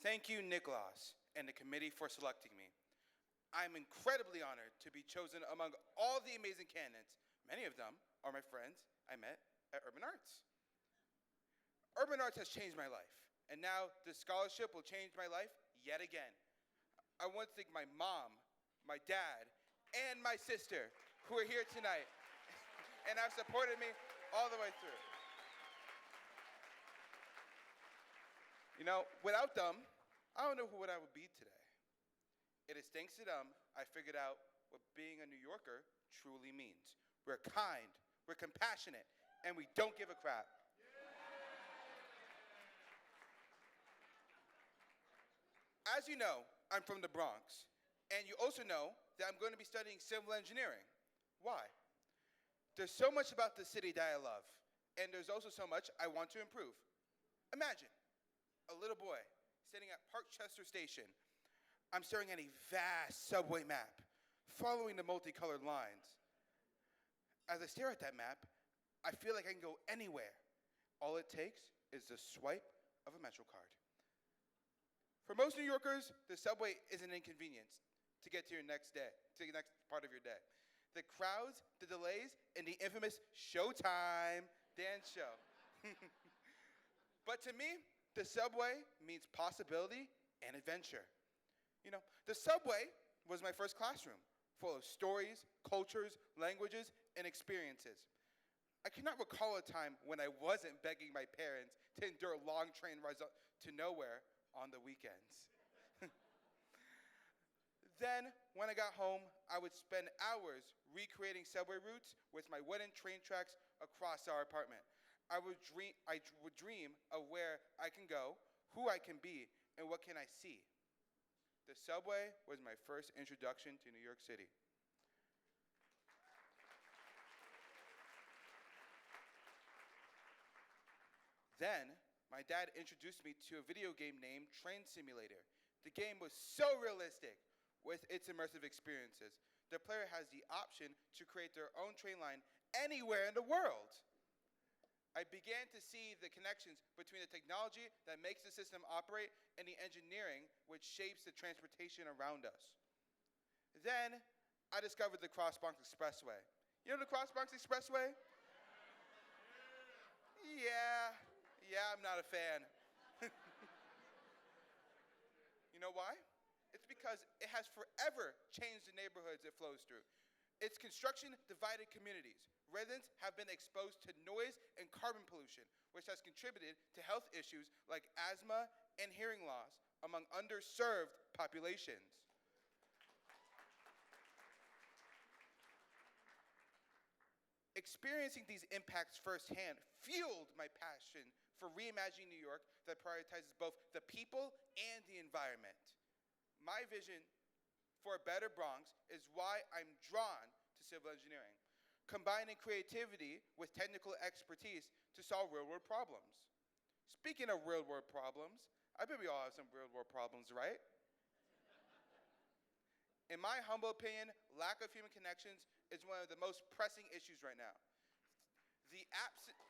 Thank you, Niclas, and the committee for selecting me. I'm incredibly honored to be chosen among all the amazing candidates. Many of them are my friends I met at Urban Arts. Urban Arts has changed my life, and now this scholarship will change my life yet again. I want to thank my mom, my dad, and my sister who are here tonight and have supported me all the way through. You know, without them, I don't know what I would be today. It is thanks to them I figured out what being a New Yorker truly means. We're kind, we're compassionate, and we don't give a crap. As you know, I'm from the Bronx, and you also know that I'm going to be studying civil engineering. Why? There's so much about the city that I love, and there's also so much I want to improve. Imagine a little boy sitting at Parkchester Station. I'm staring at a vast subway map, following the multicolored lines. As I stare at that map, I feel like I can go anywhere. All it takes is the swipe of a Metro card. For most New Yorkers, the subway is an inconvenience to get to your next day, to the next part of your day. The crowds, the delays, and the infamous Showtime dance show. But to me, the subway means possibility and adventure. You know, the subway was my first classroom, full of stories, cultures, languages, and experiences. I cannot recall a time when I wasn't begging my parents to endure long train rides to nowhere on the weekends. Then, when I got home, I would spend hours recreating subway routes with my wooden train tracks across our apartment. I would dream of where I can go, who I can be, and what can I see. The subway was my first introduction to New York City. Then, my dad introduced me to a video game named Train Simulator. The game was so realistic with its immersive experiences. The player has the option to create their own train line anywhere in the world. I began to see the connections between the technology that makes the system operate and the engineering which shapes the transportation around us. Then, I discovered the Cross Bronx Expressway. You know the Cross Bronx Expressway? Yeah, I'm not a fan. You know why? It's because it has forever changed the neighborhoods it flows through. Its construction divided communities. Residents have been exposed to noise and carbon pollution, which has contributed to health issues like asthma and hearing loss among underserved populations. Experiencing these impacts firsthand fueled my passion for reimagining New York that prioritizes both the people and the environment. My vision for a better Bronx is why I'm drawn to civil engineering, combining creativity with technical expertise to solve real-world problems. Speaking of real-world problems, I bet we all have some real-world problems, right? In my humble opinion, lack of human connections is one of the most pressing issues right now. The absence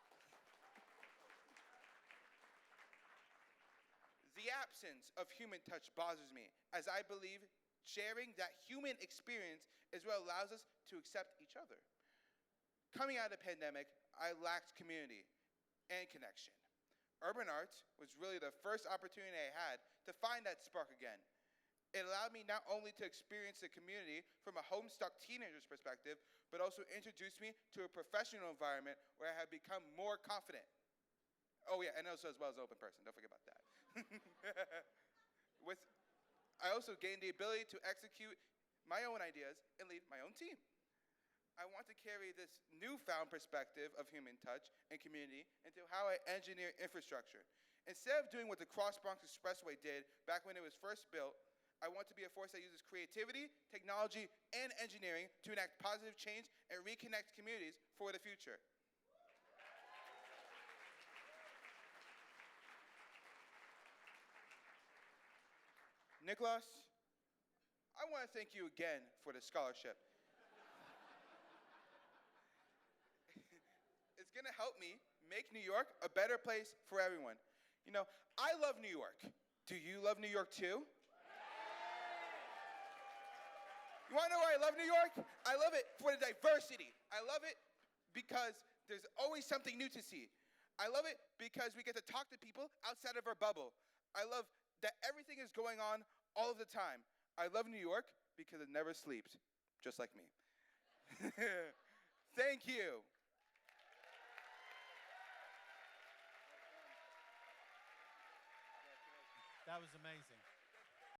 of human touch bothers me, as I believe sharing that human experience is what allows us to accept each other. Coming out of the pandemic, I lacked community and connection. Urban Arts was really the first opportunity I had to find that spark again. It allowed me not only to experience the community from a homestuck teenager's perspective, but also introduced me to a professional environment where I have become more confident. Oh yeah, and also as well as an open person, don't forget about that. I also gained the ability to execute my own ideas and lead my own team. I want to carry this newfound perspective of human touch and community into how I engineer infrastructure. Instead of doing what the Cross Bronx Expressway did back when it was first built, I want to be a force that uses creativity, technology, and engineering to enact positive change and reconnect communities for the future. Niclas, I want to thank you again for the scholarship. It's going to help me make New York a better place for everyone. You know, I love New York. Do you love New York too? You want to know why I love New York? I love it for the diversity. I love it because there's always something new to see. I love it because we get to talk to people outside of our bubble. I love that everything is going on all of the time. I love New York because it never sleeps, just like me. Thank you. That was amazing.